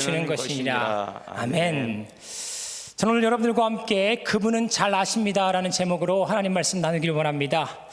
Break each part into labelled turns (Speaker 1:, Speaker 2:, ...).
Speaker 1: 주는 것이니라. 아멘. 저는 오늘 여러분들과 함께 그분은 잘 아십니다라는 제목으로 하나님 말씀 나누기를 원합니다.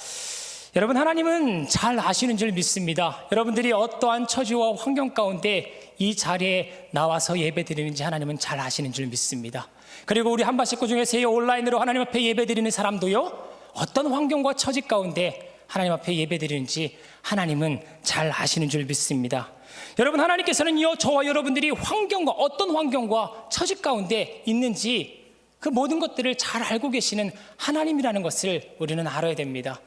Speaker 1: 여러분, 하나님은 잘 아시는 줄 믿습니다. 여러분들이 어떠한 처지와 환경 가운데 이 자리에 나와서 예배드리는지 하나님은 잘 아시는 줄 믿습니다. 그리고 우리 한바식구 중에서 온라인으로 하나님 앞에 예배드리는 사람도요, 어떤 환경과 처지 가운데 하나님 앞에 예배드리는지 하나님은 잘 아시는 줄 믿습니다. 여러분, 하나님께서는요, 저와 여러분들이 어떤 환경과 처지 가운데 있는지 그 모든 것들을 잘 알고 계시는 하나님이라는 것을 우리는 알아야 됩니다.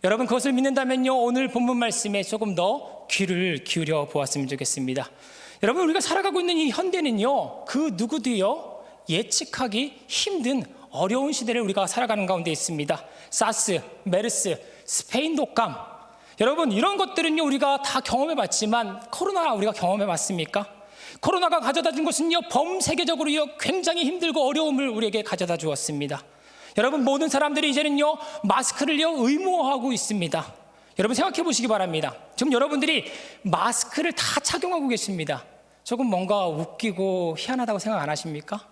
Speaker 1: 여러분, 그것을 믿는다면요, 오늘 본문 말씀에 조금 더 귀를 기울여 보았으면 좋겠습니다. 여러분, 우리가 살아가고 있는 이 현대는요, 그 누구도요 예측하기 힘든 어려운 시대를 우리가 살아가는 가운데 있습니다. 사스, 메르스, 스페인 독감, 여러분, 이런 것들은요 우리가 다 경험해봤지만 코로나 우리가 경험해봤습니까? 코로나가 가져다 준 것은요 범세계적으로요 굉장히 힘들고 어려움을 우리에게 가져다 주었습니다. 여러분, 모든 사람들이 이제는요 마스크를요 의무화하고 있습니다. 여러분, 생각해 보시기 바랍니다. 지금 여러분들이 마스크를 다 착용하고 계십니다. 조금 뭔가 웃기고 희한하다고 생각 안 하십니까?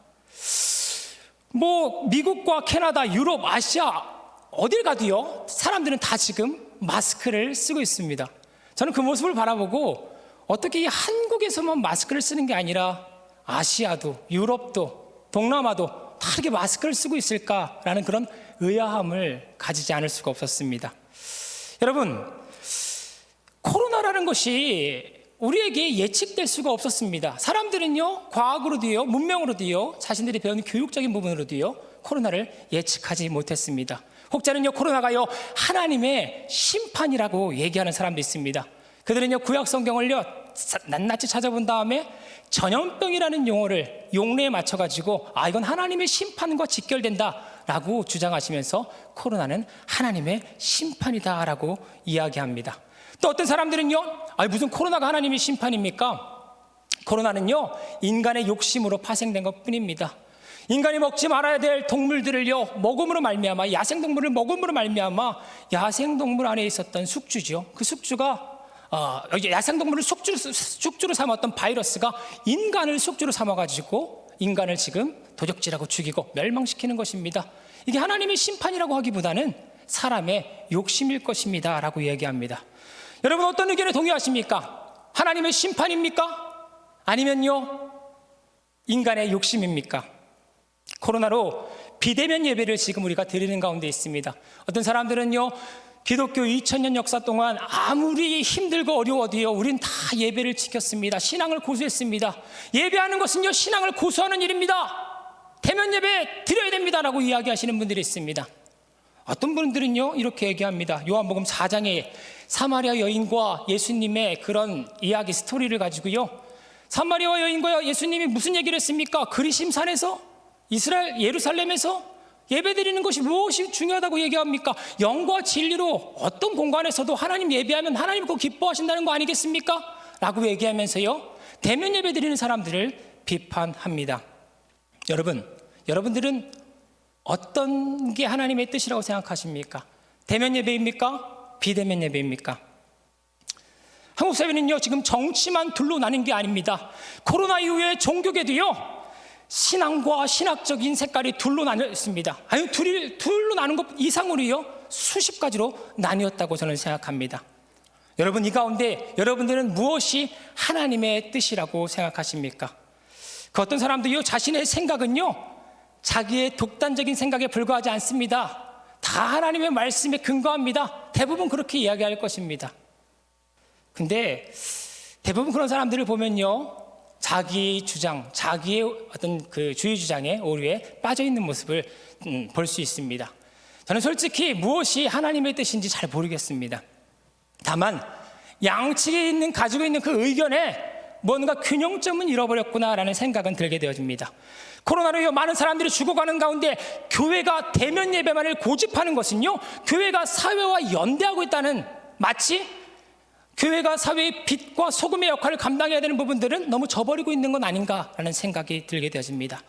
Speaker 1: 미국과 캐나다, 유럽, 아시아 어딜 가도요 사람들은 다 지금 마스크를 쓰고 있습니다. 저는 그 모습을 바라보고 어떻게 이 한국에서만 마스크를 쓰는 게 아니라 아시아도, 유럽도, 동남아도 다 이렇게 마스크를 쓰고 있을까라는 그런 의아함을 가지지 않을 수가 없었습니다. 여러분, 코로나라는 것이 우리에게 예측될 수가 없었습니다. 사람들은요 과학으로도요, 문명으로도요, 자신들이 배운 교육적인 부분으로도요 코로나를 예측하지 못했습니다. 혹자는요 코로나가요 하나님의 심판이라고 얘기하는 사람도 있습니다. 그들은요 구약 성경을요 낱낱이 찾아본 다음에 전염병이라는 용례에 맞춰가지고 이건 하나님의 심판과 직결된다라고 주장하시면서 코로나는 하나님의 심판이다라고 이야기합니다. 또 어떤 사람들은요 무슨 코로나가 하나님의 심판입니까? 코로나는요 인간의 욕심으로 파생된 것 뿐입니다. 인간이 먹지 말아야 될 동물들을요 먹음으로 말미암아, 야생동물을 먹음으로 말미암아 야생동물 안에 있었던 숙주죠. 그 숙주가 야생동물을 숙주로 삼았던 바이러스가 인간을 숙주로 삼아가지고 인간을 지금 도적질하고 죽이고 멸망시키는 것입니다. 이게 하나님의 심판이라고 하기보다는 사람의 욕심일 것입니다 라고 얘기합니다. 여러분, 어떤 의견에 동의하십니까? 하나님의 심판입니까? 아니면요 인간의 욕심입니까? 코로나로 비대면 예배를 지금 우리가 드리는 가운데 있습니다. 어떤 사람들은요 기독교 2000년 역사 동안 아무리 힘들고 어려워도요 우린 다 예배를 지켰습니다. 신앙을 고수했습니다. 예배하는 것은요 신앙을 고수하는 일입니다. 대면 예배 드려야 됩니다라고 이야기하시는 분들이 있습니다. 어떤 분들은요 이렇게 얘기합니다. 요한복음 4장에 사마리아 여인과 예수님의 그런 이야기 스토리를 가지고요, 사마리아 여인과 예수님이 무슨 얘기를 했습니까? 그리심산에서, 이스라엘 예루살렘에서 예배드리는 것이 무엇이 중요하다고 얘기합니까? 영과 진리로 어떤 공간에서도 하나님 예배하면 하나님 그거 기뻐하신다는 거 아니겠습니까? 라고 얘기하면서요 대면 예배드리는 사람들을 비판합니다. 여러분들은 어떤 게 하나님의 뜻이라고 생각하십니까? 대면 예배입니까? 비대면 예배입니까? 한국 사회는요 지금 정치만 둘로 나뉜 게 아닙니다. 코로나 이후에 종교계도요 신앙과 신학적인 색깔이 둘로 나뉘었습니다. 둘로 나눈 것 이상으로요 수십 가지로 나뉘었다고 저는 생각합니다. 여러분, 이 가운데 여러분들은 무엇이 하나님의 뜻이라고 생각하십니까? 그 어떤 사람도요 자신의 생각은요 자기의 독단적인 생각에 불과하지 않습니다. 다 하나님의 말씀에 근거합니다. 대부분 그렇게 이야기할 것입니다. 근데 대부분 그런 사람들을 보면요 자기 주장, 자기의 어떤 그 주의 주장에 오류에 빠져 있는 모습을 볼 수 있습니다. 저는 솔직히 무엇이 하나님의 뜻인지 잘 모르겠습니다. 다만 양측에 가지고 있는 그 의견에 뭔가 균형점은 잃어버렸구나라는 생각은 들게 되어집니다. 코로나로 많은 사람들이 죽어가는 가운데 교회가 대면 예배만을 고집하는 것은요 교회가 사회와 연대하고 있다는, 마치 교회가 사회의 빛과 소금의 역할을 감당해야 되는 부분들은 너무 저버리고 있는 건 아닌가라는 생각이 들게 되어집니다.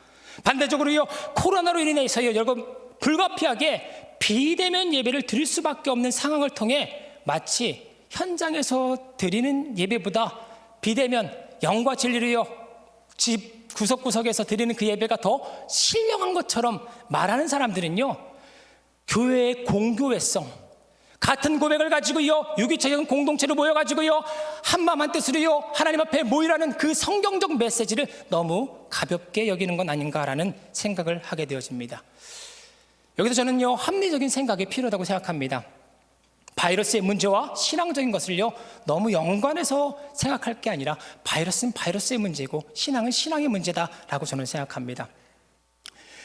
Speaker 1: 반대적으로요 코로나로 인해서요 여러분 불가피하게 비대면 예배를 드릴 수밖에 없는 상황을 통해 마치 현장에서 드리는 예배보다 비대면 영과 진리로요 집 구석구석에서 드리는 그 예배가 더 신령한 것처럼 말하는 사람들은요, 교회의 공교회성, 같은 고백을 가지고요, 유기체적인 공동체로 모여가지고요, 한마음 한뜻으로요 하나님 앞에 모이라는 그 성경적 메시지를 너무 가볍게 여기는 건 아닌가라는 생각을 하게 되어집니다. 여기서 저는요, 합리적인 생각이 필요하다고 생각합니다. 바이러스의 문제와 신앙적인 것을요 너무 연관해서 생각할 게 아니라 바이러스는 바이러스의 문제고 신앙은 신앙의 문제다라고 저는 생각합니다.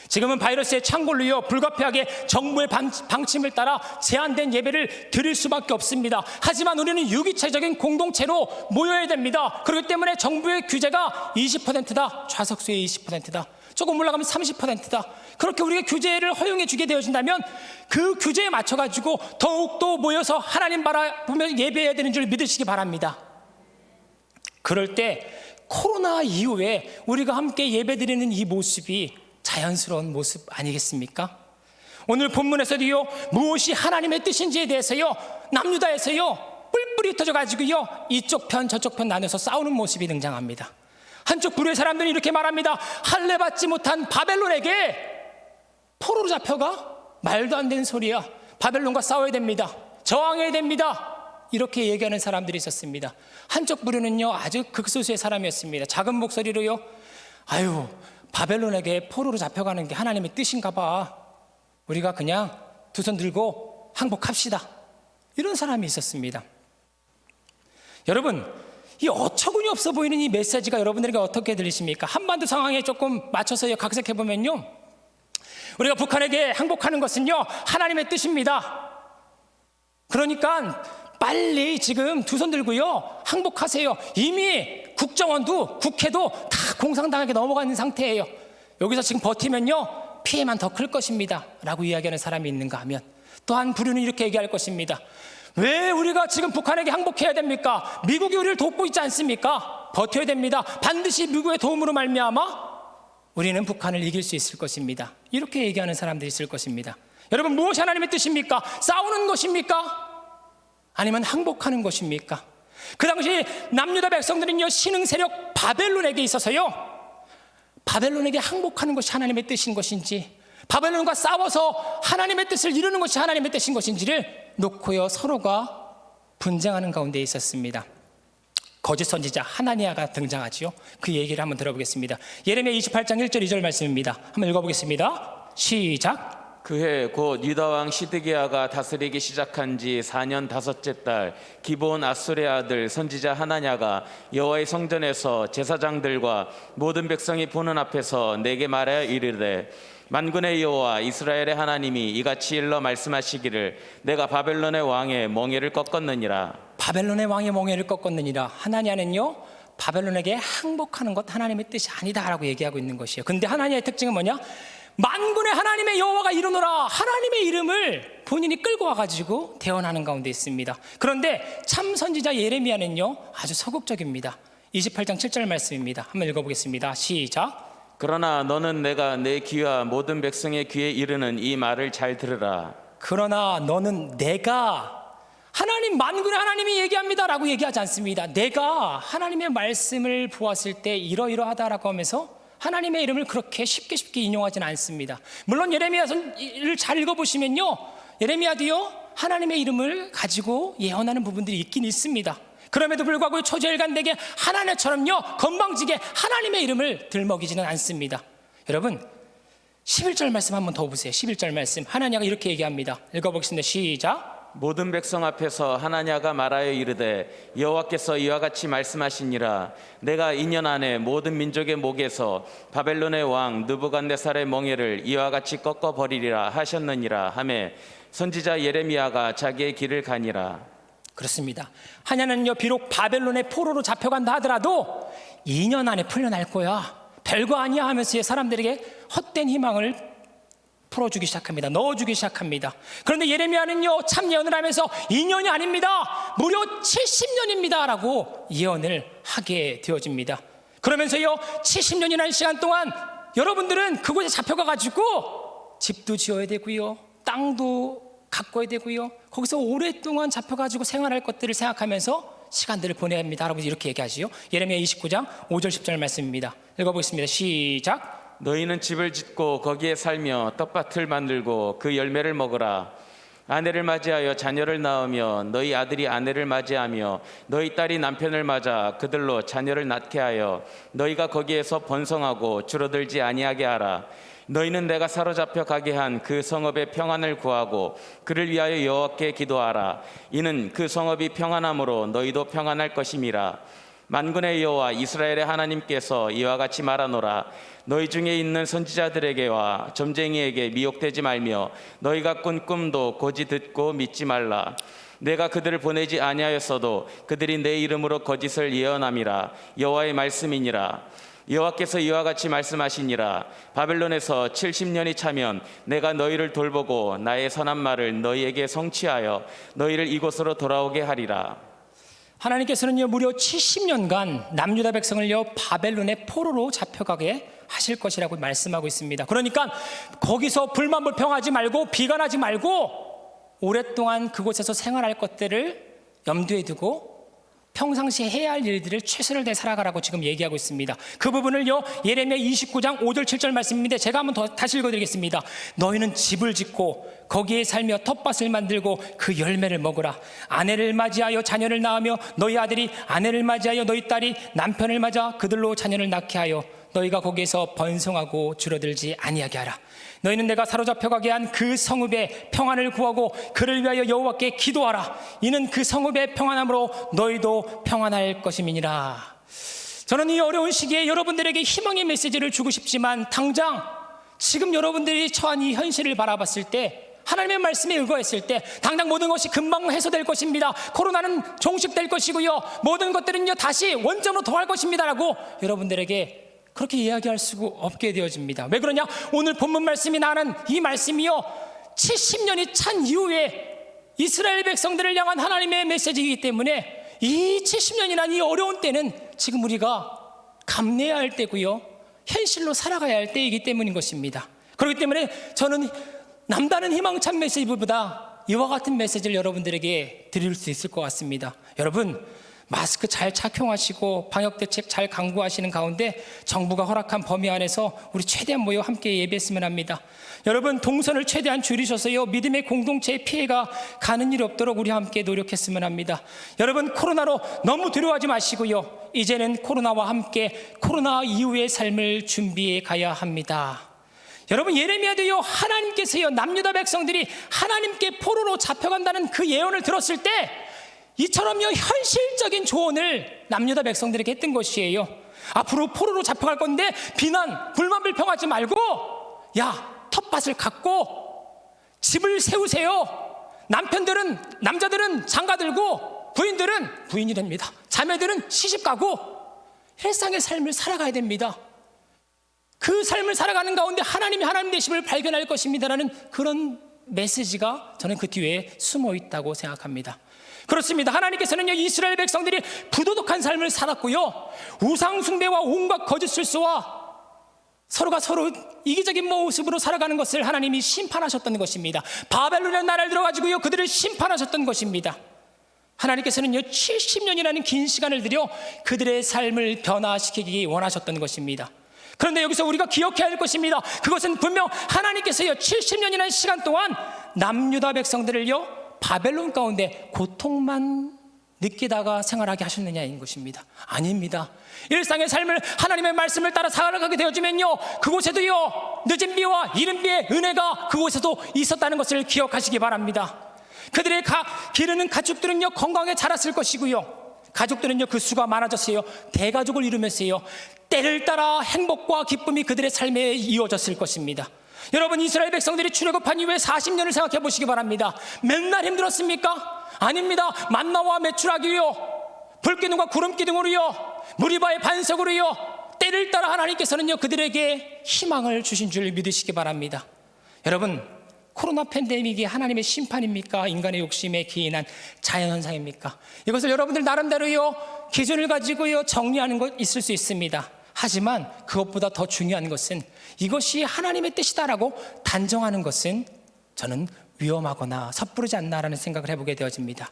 Speaker 1: 지금은 바이러스의 창궐로요 불가피하게 정부의 방침을 따라 제한된 예배를 드릴 수밖에 없습니다. 하지만 우리는 유기체적인 공동체로 모여야 됩니다. 그렇기 때문에 정부의 규제가 20%다, 좌석수의 20%다, 조금 올라가면 30%다. 그렇게 우리가 규제를 허용해 주게 되어진다면 그 규제에 맞춰가지고 더욱더 모여서 하나님 바라보며 예배해야 되는 줄 믿으시기 바랍니다. 그럴 때 코로나 이후에 우리가 함께 예배드리는 이 모습이 자연스러운 모습 아니겠습니까? 오늘 본문에서도요, 무엇이 하나님의 뜻인지에 대해서요, 남유다에서요 뿔뿔이 흩어져 가지고요 이쪽 편 저쪽 편 나눠서 싸우는 모습이 등장합니다. 한쪽 부류의 사람들이 이렇게 말합니다. 할례 받지 못한 바벨론에게 포로로 잡혀가? 말도 안 되는 소리야. 바벨론과 싸워야 됩니다. 저항해야 됩니다. 이렇게 얘기하는 사람들이 있었습니다. 한쪽 부류는요 아주 극소수의 사람이었습니다. 작은 목소리로요, 아유, 바벨론에게 포로로 잡혀가는 게 하나님의 뜻인가 봐. 우리가 그냥 두 손 들고 항복합시다. 이런 사람이 있었습니다. 여러분, 이 어처구니 없어 보이는 이 메시지가 여러분들에게 어떻게 들리십니까? 한반도 상황에 조금 맞춰서 각색해 보면요, 우리가 북한에게 항복하는 것은요 하나님의 뜻입니다. 그러니까 빨리 지금 두 손 들고요 항복하세요. 이미 국정원도 국회도 다 공산당에게 넘어가 있는 상태예요. 여기서 지금 버티면요 피해만 더 클 것입니다 라고 이야기하는 사람이 있는가 하면, 또 한 부류는 이렇게 얘기할 것입니다. 왜 우리가 지금 북한에게 항복해야 됩니까? 미국이 우리를 돕고 있지 않습니까? 버텨야 됩니다. 반드시 미국의 도움으로 말미암아 우리는 북한을 이길 수 있을 것입니다. 이렇게 얘기하는 사람들이 있을 것입니다. 여러분, 무엇이 하나님의 뜻입니까? 싸우는 것입니까? 아니면 항복하는 것입니까? 그 당시 남유다 백성들은요 신흥 세력 바벨론에게 있어서요, 바벨론에게 항복하는 것이 하나님의 뜻인 것인지, 바벨론과 싸워서 하나님의 뜻을 이루는 것이 하나님의 뜻인 것인지를 놓고요 서로가 분쟁하는 가운데 있었습니다. 거짓 선지자 하나니아가 등장하지요. 그 얘기를 한번 들어보겠습니다. 예레미야 28장 1절 2절 말씀입니다. 한번 읽어보겠습니다. 시작.
Speaker 2: 그해 곧 유다 왕 시드기야가 다스리기 시작한 지 4년 다섯째 달, 기브온 아술의 아들 선지자 하나냐가 여호와의 성전에서 제사장들과 모든 백성이 보는 앞에서 내게 말하여 이르되, 만군의 여호와 이스라엘의 하나님이 이같이 일러 말씀하시기를, 내가 바벨론의 왕의 멍에를 꺾었느니라.
Speaker 1: 바벨론의 왕의 멍에를 꺾었느니라. 하나냐는요 바벨론에게 항복하는 것 하나님의 뜻이 아니다라고 얘기하고 있는 것이에요. 근데 하나냐의 특징은 뭐냐? 만군의 하나님의 여호와가 이르노라. 하나님의 이름을 본인이 끌고 와가지고 대언하는 가운데 있습니다. 그런데 참 선지자 예레미야는요 아주 소극적입니다. 28장 7절 말씀입니다. 한번 읽어보겠습니다. 시작.
Speaker 2: 그러나 너는 내가 내 귀와 모든 백성의 귀에 이르는 이 말을 잘 들으라.
Speaker 1: 그러나 너는 내가, 하나님, 만군의 하나님이 얘기합니다라고 얘기하지 않습니다. 내가 하나님의 말씀을 보았을 때 이러이러하다라고 하면서 하나님의 이름을 그렇게 쉽게 인용하지는 않습니다. 물론 예레미야를 잘 읽어보시면요 예레미야도요 하나님의 이름을 가지고 예언하는 부분들이 있긴 있습니다. 그럼에도 불구하고 초지일관되게 하나님처럼요 건방지게 하나님의 이름을 들먹이지는 않습니다. 여러분, 11절 말씀 한번 더 보세요. 11절 말씀 하나냐가 이렇게 얘기합니다. 읽어보겠습니다. 시작.
Speaker 2: 모든 백성 앞에서 하나냐가 말하여 이르되, 여호와께서 이와 같이 말씀하시니라. 내가 2년 안에 모든 민족의 목에서 바벨론의 왕 느부갓네살의 멍에를 이와 같이 꺾어 버리리라 하셨느니라 하매, 선지자 예레미야가 자기의 길을 가니라.
Speaker 1: 그렇습니다. 하냐는요 비록 바벨론의 포로로 잡혀간다 하더라도 2년 안에 풀려날 거야, 별거 아니야 하면서 사람들에게 헛된 희망을 풀어주기 시작합니다. 넣어주기 시작합니다. 그런데 예레미야는요 참 예언을 하면서 2년이 아닙니다, 무려 70년입니다 라고 예언을 하게 되어집니다. 그러면서요 70년이라는 시간 동안 여러분들은 그곳에 잡혀가 가지고 집도 지어야 되고요, 땅도 가꿔야 되고요, 거기서 오랫동안 잡혀가지고 생활할 것들을 생각하면서 시간들을 보내야 합니다라고 이렇게 얘기하지요. 예레미야 29장 5절 10절 말씀입니다. 읽어보겠습니다. 시작.
Speaker 2: 너희는 집을 짓고 거기에 살며 떡밭을 만들고 그 열매를 먹으라. 아내를 맞이하여 자녀를 낳으며 너희 아들이 아내를 맞이하며 너희 딸이 남편을 맞아 그들로 자녀를 낳게 하여 너희가 거기에서 번성하고 줄어들지 아니하게 하라. 너희는 내가 사로잡혀 가게 한 그 성읍의 평안을 구하고 그를 위하여 여호와께 기도하라. 이는 그 성읍이 평안함으로 너희도 평안할 것임이라. 만군의 여호와 이스라엘의 하나님께서 이와 같이 말하노라. 너희 중에 있는 선지자들에게와 점쟁이에게 미혹되지 말며 너희가 꾼 꿈도 고지 듣고 믿지 말라. 내가 그들을 보내지 아니하였어도 그들이 내 이름으로 거짓을 예언함이라. 여호와의 말씀이니라. 여호와께서 이와 같이 말씀하시니라. 바벨론에서 70년이 차면 내가 너희를 돌보고 나의 선한 말을 너희에게 성취하여 너희를 이곳으로 돌아오게 하리라.
Speaker 1: 하나님께서는요 무려 70년간 남유다 백성을요 바벨론의 포로로 잡혀가게 하실 것이라고 말씀하고 있습니다. 그러니까 거기서 불만불평하지 말고 비관하지 말고 오랫동안 그곳에서 생활할 것들을 염두에 두고 평상시에 해야 할 일들을 최선을 다해 살아가라고 지금 얘기하고 있습니다. 그 부분을요 예레미야 29장 5절 7절 말씀인데 제가 한번 다시 읽어드리겠습니다. 너희는 집을 짓고 거기에 살며 텃밭을 만들고 그 열매를 먹으라. 아내를 맞이하여 자녀를 낳으며 너희 아들이 아내를 맞이하여 너희 딸이 남편을 맞아 그들로 자녀를 낳게 하여 너희가 거기에서 번성하고 줄어들지 아니하게 하라. 너희는 내가 사로잡혀가게 한 그 성읍의 평안을 구하고 그를 위하여 여호와께 기도하라. 이는 그 성읍의 평안함으로 너희도 평안할 것임이니라. 저는 이 어려운 시기에 여러분들에게 희망의 메시지를 주고 싶지만 당장 지금 여러분들이 처한 이 현실을 바라봤을 때 하나님의 말씀에 의거했을 때 당장 모든 것이 금방 해소될 것입니다. 코로나는 종식될 것이고요 모든 것들은요 다시 원점으로 돌아갈 것입니다라고 여러분들에게 그렇게 이야기할 수 없게 되어집니다. 왜 그러냐? 오늘 본문 말씀이 나는 이 말씀이요 70년이 찬 이후에 이스라엘 백성들을 향한 하나님의 메시지이기 때문에 이 70년이란 이 어려운 때는 지금 우리가 감내해야 할 때고요 현실로 살아가야 할 때이기 때문인 것입니다. 그렇기 때문에 저는 남다른 희망찬 메시지보다 이와 같은 메시지를 여러분들에게 드릴 수 있을 것 같습니다. 여러분 마스크 잘 착용하시고 방역대책 잘 강구하시는 가운데 정부가 허락한 범위 안에서 우리 최대한 모여 함께 예배했으면 합니다. 여러분 동선을 최대한 줄이셔서요 믿음의 공동체에 피해가 가는 일이 없도록 우리 함께 노력했으면 합니다. 여러분 코로나로 너무 두려워하지 마시고요 이제는 코로나와 함께 코로나 이후의 삶을 준비해 가야 합니다. 여러분 예레미야도요 하나님께서요 남유다 백성들이 하나님께 포로로 잡혀간다는 그 예언을 들었을 때 이처럼요 현실적인 조언을 남유다 백성들에게 했던 것이에요. 앞으로 포로로 잡혀갈 건데 비난 불만불평하지 말고 야 텃밭을 갖고 집을 세우세요. 남자들은 장가 들고 부인들은 부인이랍니다. 자매들은 시집가고 일상의 삶을 살아가야 됩니다. 그 삶을 살아가는 가운데 하나님이 하나님 되심을 발견할 것입니다라는 그런 메시지가 저는 그 뒤에 숨어 있다고 생각합니다. 그렇습니다. 하나님께서는요 이스라엘 백성들이 부도덕한 삶을 살았고요 우상 숭배와 온갖 거짓 술수와 서로가 서로 이기적인 모습으로 살아가는 것을 하나님이 심판하셨던 것입니다. 바벨론의 나라를 들어가지고요 그들을 심판하셨던 것입니다. 하나님께서는요 70년이라는 긴 시간을 들여 그들의 삶을 변화시키기 원하셨던 것입니다. 그런데 여기서 우리가 기억해야 할 것입니다. 그것은 분명 하나님께서요 70년이라는 시간 동안 남유다 백성들을요 바벨론 가운데 고통만 느끼다가 생활하게 하셨느냐인 것입니다. 아닙니다. 일상의 삶을 하나님의 말씀을 따라 살아가게 되어지면요 그곳에도요 늦은 비와 이른 비의 은혜가 그곳에도 있었다는 것을 기억하시기 바랍니다. 그들의 기르는 가축들은요 건강하게 자랐을 것이고요 가족들은요 그 수가 많아졌어요. 대가족을 이루면서요 때를 따라 행복과 기쁨이 그들의 삶에 이어졌을 것입니다. 여러분 이스라엘 백성들이 출애굽한 이후에 40년을 생각해 보시기 바랍니다. 맨날 힘들었습니까? 아닙니다. 만나와 메추라기요 불기둥과 구름기둥으로요 무리바의 반석으로요 때를 따라 하나님께서는요 그들에게 희망을 주신 줄 믿으시기 바랍니다. 여러분 코로나 팬데믹이 하나님의 심판입니까? 인간의 욕심에 기인한 자연현상입니까? 이것을 여러분들 나름대로요 기준을 가지고요 정리하는 것 있을 수 있습니다. 하지만 그것보다 더 중요한 것은 이것이 하나님의 뜻이다라고 단정하는 것은 저는 위험하거나 섣부르지 않나라는 생각을 해보게 되어집니다.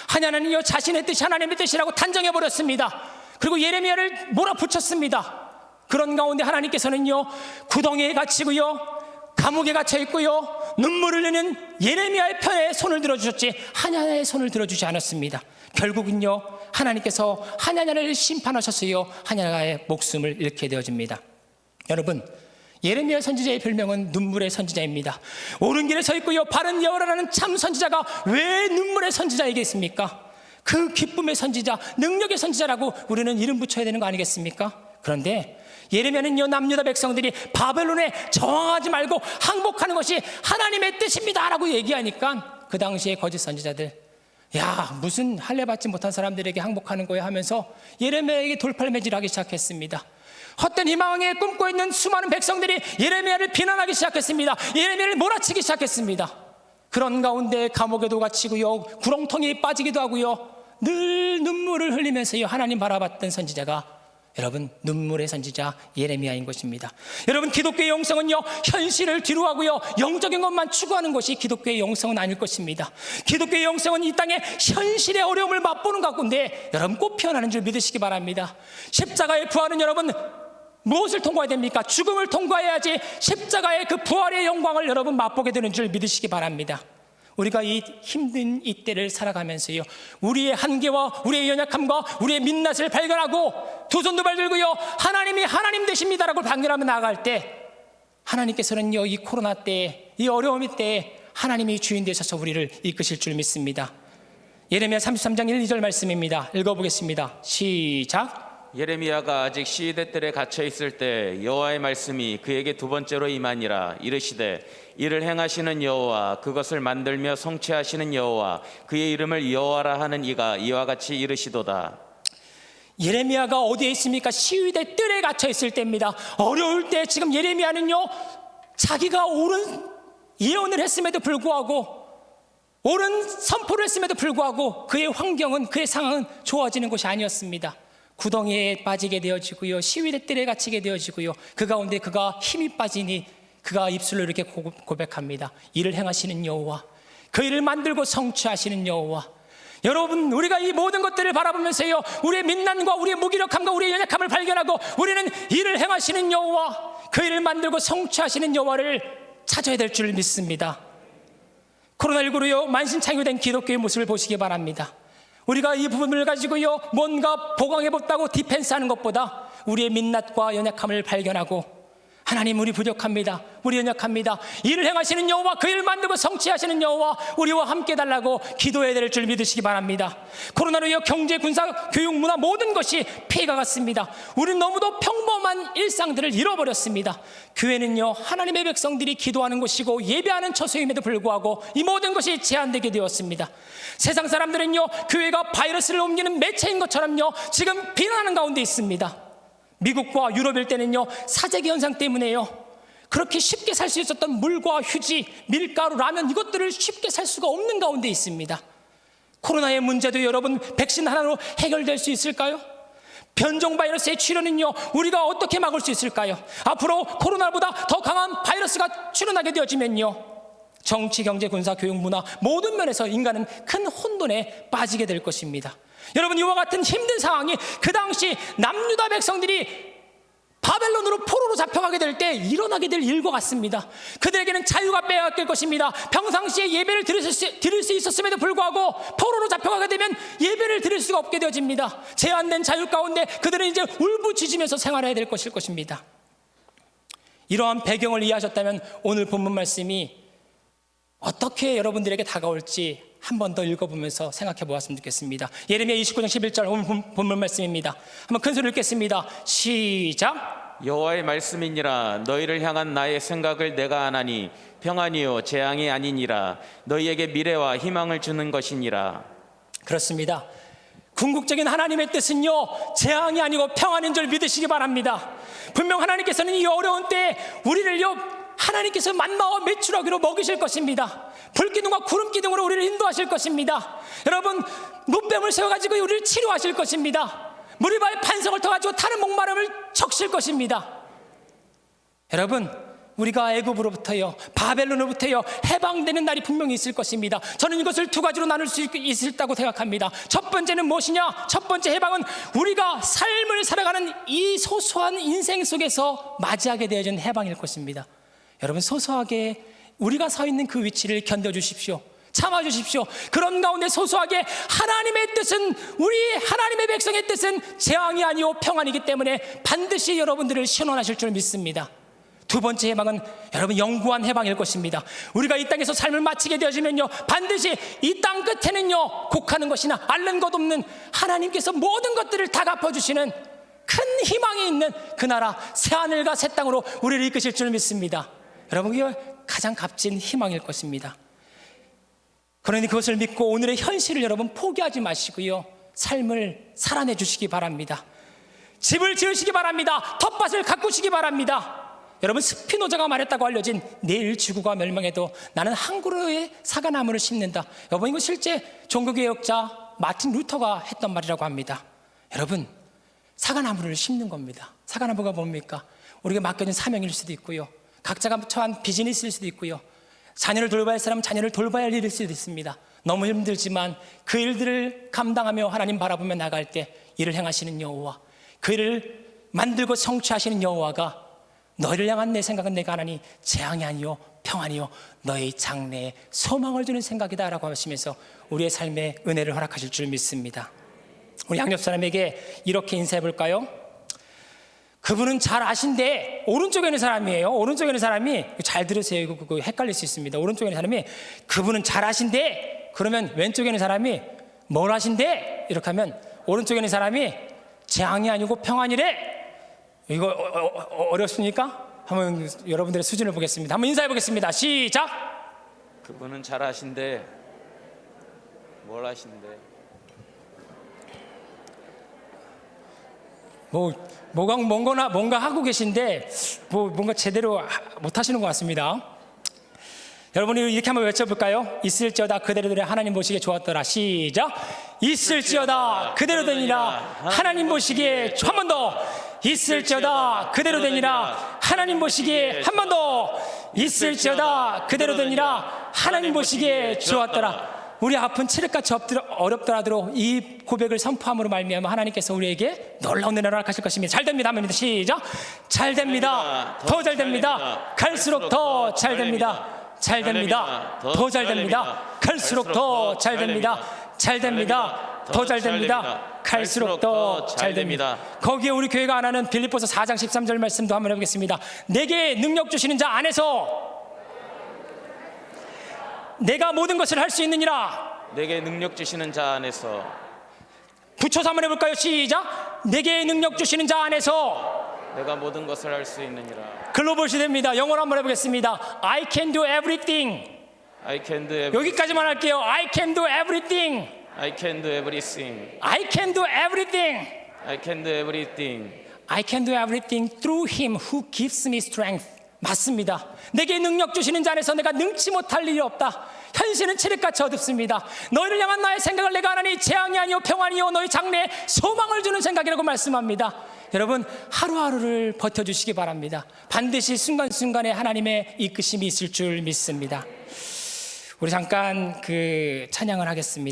Speaker 1: 하나님은요 자신의 뜻이 하나님의 뜻이라고 단정해버렸습니다. 그리고 예레미야를 몰아붙였습니다. 그런 가운데 하나님께서는요 구덩이에 갇히고요 감옥에 갇혀 있고요 눈물을 흘리는 예레미야의 편에 손을 들어주셨지 하나냐의 손을 들어주지 않았습니다. 결국은요 하나님께서 하나냐를 심판하셨어요. 하나냐의 목숨을 잃게 되어집니다. 여러분, 예레미야 선지자의 별명은 눈물의 선지자입니다. 옳은 길에 서 있고요 바른 여호와라는 참 선지자가 왜 눈물의 선지자이겠습니까? 그 기쁨의 선지자, 능력의 선지자라고 우리는 이름 붙여야 되는 거 아니겠습니까? 그런데 예레미야는요 남유다 백성들이 바벨론에 저항하지 말고 항복하는 것이 하나님의 뜻입니다 라고 얘기하니까 그 당시에 거짓 선지자들, 야 무슨 할례 받지 못한 사람들에게 항복하는 거야 하면서 예레미야에게 돌팔매질을 하기 시작했습니다. 헛된 희망에 꿈꿔 있는 수많은 백성들이 예레미야를 비난하기 시작했습니다. 예레미야를 몰아치기 시작했습니다. 그런 가운데 감옥에도 갇히고요 구렁텅이에 빠지기도 하고요 늘 눈물을 흘리면서요 하나님 바라봤던 선지자가 여러분 눈물의 선지자 예레미야인 것입니다. 여러분, 기독교의 영성은요 현실을 뒤로하고요 영적인 것만 추구하는 것이 기독교의 영성은 아닐 것입니다. 기독교의 영성은 이 땅에 현실의 어려움을 맛보는 가운데 여러분 꼭 피어나는 줄 믿으시기 바랍니다. 십자가의 부활은 여러분 무엇을 통과해야 됩니까? 죽음을 통과해야지 십자가의 그 부활의 영광을 여러분 맛보게 되는 줄 믿으시기 바랍니다. 우리가 이 힘든 이때를 살아가면서요 우리의 한계와 우리의 연약함과 우리의 민낯을 발견하고 두 손 두 발 들고요 하나님이 하나님 되십니다라고 발견하며 나아갈 때 하나님께서는요 이 코로나 때에 이 어려움 때에 하나님이 주인 되셔서 우리를 이끄실 줄 믿습니다. 예레미야 33장 1, 2절 말씀입니다. 읽어보겠습니다. 시작.
Speaker 2: 예레미야가 아직 시위대 뜰에 갇혀 있을 때 여호와의 말씀이 그에게 두 번째로 임하니라. 이르시되 이를 행하시는 여호와, 그것을 만들며 성취하시는 여호와, 그의 이름을 여호와라 하는 이가 이와 같이 이르시도다.
Speaker 1: 예레미야가 어디에 있습니까? 시위대 뜰에 갇혀 있을 때입니다. 어려울 때 지금 예레미야는요 자기가 옳은 예언을 했음에도 불구하고 옳은 선포를 했음에도 불구하고 그의 환경은, 그의 상황은 좋아지는 것이 아니었습니다. 구덩이에 빠지게 되어지고요 시위대 뜰에 갇히게 되어지고요 그 가운데 그가 힘이 빠지니 그가 입술로 이렇게 고백합니다. 이를 행하시는 여호와, 그 일을 만들고 성취하시는 여호와. 여러분, 우리가 이 모든 것들을 바라보면서요 우리의 민난과 우리의 무기력함과 우리의 연약함을 발견하고 우리는 이를 행하시는 여호와, 그 일을 만들고 성취하시는 여호와를 찾아야 될 줄 믿습니다. 코로나19로요 만신창이된 기독교의 모습을 보시기 바랍니다. 우리가 이 부분을 가지고요 뭔가 보강해봤다고 디펜스하는 것보다 우리의 민낯과 연약함을 발견하고 하나님, 우리 부족합니다, 우리 연약합니다, 이를 행하시는 여호와, 그 일을 만들고 성취하시는 여호와, 우리와 함께 달라고 기도해야 될 줄 믿으시기 바랍니다. 코로나로요 경제, 군사, 교육, 문화 모든 것이 피해가 갔습니다. 우리는 너무도 평범한 일상들을 잃어버렸습니다. 교회는요 하나님의 백성들이 기도하는 곳이고 예배하는 처소임에도 불구하고 이 모든 것이 제한되게 되었습니다. 세상 사람들은요 교회가 바이러스를 옮기는 매체인 것처럼요 지금 비난하는 가운데 있습니다. 미국과 유럽일 때는요 사재기 현상 때문에요 그렇게 쉽게 살 수 있었던 물과 휴지, 밀가루, 라면, 이것들을 쉽게 살 수가 없는 가운데 있습니다. 코로나의 문제도 여러분 백신 하나로 해결될 수 있을까요? 변종 바이러스의 치료는요 우리가 어떻게 막을 수 있을까요? 앞으로 코로나보다 더 강한 바이러스가 출현하게 되어지면요 정치, 경제, 군사, 교육, 문화 모든 면에서 인간은 큰 혼돈에 빠지게 될 것입니다. 여러분, 이와 같은 힘든 상황이 그 당시 남유다 백성들이 바벨론으로 포로로 잡혀가게 될 때 일어나게 될 일과 같습니다. 그들에게는 자유가 빼앗길 것입니다. 평상시에 예배를 드릴 수 있었음에도 불구하고 포로로 잡혀가게 되면 예배를 드릴 수가 없게 되어집니다. 제한된 자유 가운데 그들은 이제 울부짖으면서 생활해야 될 것일 것입니다. 이러한 배경을 이해하셨다면 오늘 본문 말씀이 어떻게 여러분들에게 다가올지 한 번 더 읽어보면서 생각해 보았으면 좋겠습니다. 예레미야 29장 11절 오늘 본문 말씀입니다. 한번 큰 소리로 읽겠습니다. 시작.
Speaker 2: 여호와의 말씀이니라. 너희를 향한 나의 생각을 내가 아나니 평안이요 재앙이 아니니라. 너희에게 미래와 희망을 주는 것이니라.
Speaker 1: 그렇습니다. 궁극적인 하나님의 뜻은요 재앙이 아니고 평안인 줄 믿으시기 바랍니다. 분명 하나님께서는 이 어려운 때에 우리를요 하나님께서 만나와 메추라기로 먹이실 것입니다. 불기둥과 구름기둥으로 우리를 인도하실 것입니다. 여러분, 노뱀을 세워가지고 우리를 치료하실 것입니다. 무리바의 반석을 터가지고 타는 목마름을 적실 것입니다. 여러분, 우리가 애굽으로부터요, 바벨론으로부터요 해방되는 날이 분명히 있을 것입니다. 저는 이것을 두 가지로 나눌 수 있다고 생각합니다. 첫 번째는 무엇이냐? 첫 번째 해방은 우리가 삶을 살아가는 이 소소한 인생 속에서 맞이하게 되어진 해방일 것입니다. 여러분, 소소하게 우리가 서 있는 그 위치를 견뎌주십시오. 참아주십시오. 그런 가운데 소소하게 하나님의 뜻은, 우리 하나님의 백성의 뜻은 재앙이 아니오 평안이기 때문에 반드시 여러분들을 신원하실 줄 믿습니다. 두 번째 해방은 여러분 영구한 해방일 것입니다. 우리가 이 땅에서 삶을 마치게 되어지면요, 반드시 이 땅 끝에는요, 곡하는 것이나 앓는 것 없는 하나님께서 모든 것들을 다 갚아주시는 큰 희망이 있는 그 나라 새하늘과 새 땅으로 우리를 이끄실 줄 믿습니다. 여러분, 이게 가장 값진 희망일 것입니다. 그러니 그것을 믿고 오늘의 현실을 여러분 포기하지 마시고요, 삶을 살아내 주시기 바랍니다. 집을 지으시기 바랍니다. 텃밭을 가꾸시기 바랍니다. 여러분, 스피노자가 말했다고 알려진 내일 지구가 멸망해도 나는 한 그루의 사과나무를 심는다. 여러분, 이거 실제 종교개혁자 마틴 루터가 했던 말이라고 합니다. 여러분, 사과나무를 심는 겁니다. 사과나무가 뭡니까? 우리가 맡겨진 사명일 수도 있고요, 각자가 처한 비즈니스일 수도 있고요, 자녀를 돌봐야 할 사람은 자녀를 돌봐야 할 일일 수도 있습니다. 너무 힘들지만 그 일들을 감당하며 하나님 바라보며 나갈 때 일을 행하시는 여호와, 그 일을 만들고 성취하시는 여호와가 너희를 향한 내 생각은 내가 하나니 재앙이 아니요 평안이요 너희 장래에 소망을 주는 생각이다 라고 하시면서 우리의 삶에 은혜를 허락하실 줄 믿습니다. 우리 양옆 사람에게 이렇게 인사해 볼까요? 그분은 잘 아신데, 오른쪽에 있는 사람이에요. 오른쪽에 있는 사람이, 잘 들으세요. 이거 헷갈릴 수 있습니다. 오른쪽에 있는 사람이 그분은 잘 아신데, 그러면 왼쪽에 있는 사람이 뭘 아신데? 이렇게 하면 오른쪽에 있는 사람이 재앙이 아니고 평안이래. 이거 어렵습니까? 한번 여러분들의 수준을 보겠습니다. 한번 인사해 보겠습니다. 시작.
Speaker 2: 그분은 잘 아신데 뭘 아신데?
Speaker 1: 뭔가 하고 계신데 뭔가 제대로 못 하시는 것 같습니다. 여러분이 이렇게 한번 외쳐볼까요? 있을지어다 그대로 되니라 하나님 보시기에 좋았더라. 시작. 있을지어다 그대로 되니라 하나님 보시기에, 한 번 더. 있을지어다 그대로 되니라 하나님 보시기에, 한 번 더. 있을지어다 그대로 되니라 하나님 보시기에 좋았더라. 우리 아픈 칠흑같이 어렵더라도 이 고백을 선포함으로 말미암아 하나님께서 우리에게 놀라운 은혜를 허락하실 것입니다. 잘 됩니다. 합니다. 시작. 잘 됩니다. 더 잘 됩니다. 갈수록 더 잘 됩니다. 잘 됩니다. 더 잘 됩니다. 갈수록 더 잘 됩니다. 잘 됩니다. 더 잘 됩니다. 갈수록 더 잘 됩니다. 거기에 우리 교회가 안 하는 빌립보서 4장 13절 말씀도 한번 해보겠습니다. 내게 능력 주시는 자 안에서 내가 모든 것을 할 수 있느니라.
Speaker 2: 내게 능력 주시는 자 안에서.
Speaker 1: 붙여서 한번 해볼까요? 시작. 내게 능력 주시는 자 안에서
Speaker 2: 내가 모든 것을 할 수 있느니라.
Speaker 1: 글로벌 시대입니다. 영어로 한번 해보겠습니다. I can do everything.
Speaker 2: I can do everything.
Speaker 1: 여기까지만 할게요. I can do everything.
Speaker 2: I can do everything.
Speaker 1: I can do everything.
Speaker 2: I can do everything.
Speaker 1: I can do everything through him who gives me strength. 맞습니다. 내게 능력 주시는 자 안에서 내가 능치 못할 일이 없다. 현실은 칠흑같이 어둡습니다. 너희를 향한 나의 생각을 내가 하나니 재앙이 아니요 평안이요 너희 장래에 소망을 주는 생각이라고 말씀합니다. 여러분, 하루하루를 버텨주시기 바랍니다. 반드시 순간순간에 하나님의 이끄심이 있을 줄 믿습니다. 우리 잠깐 찬양을 하겠습니다.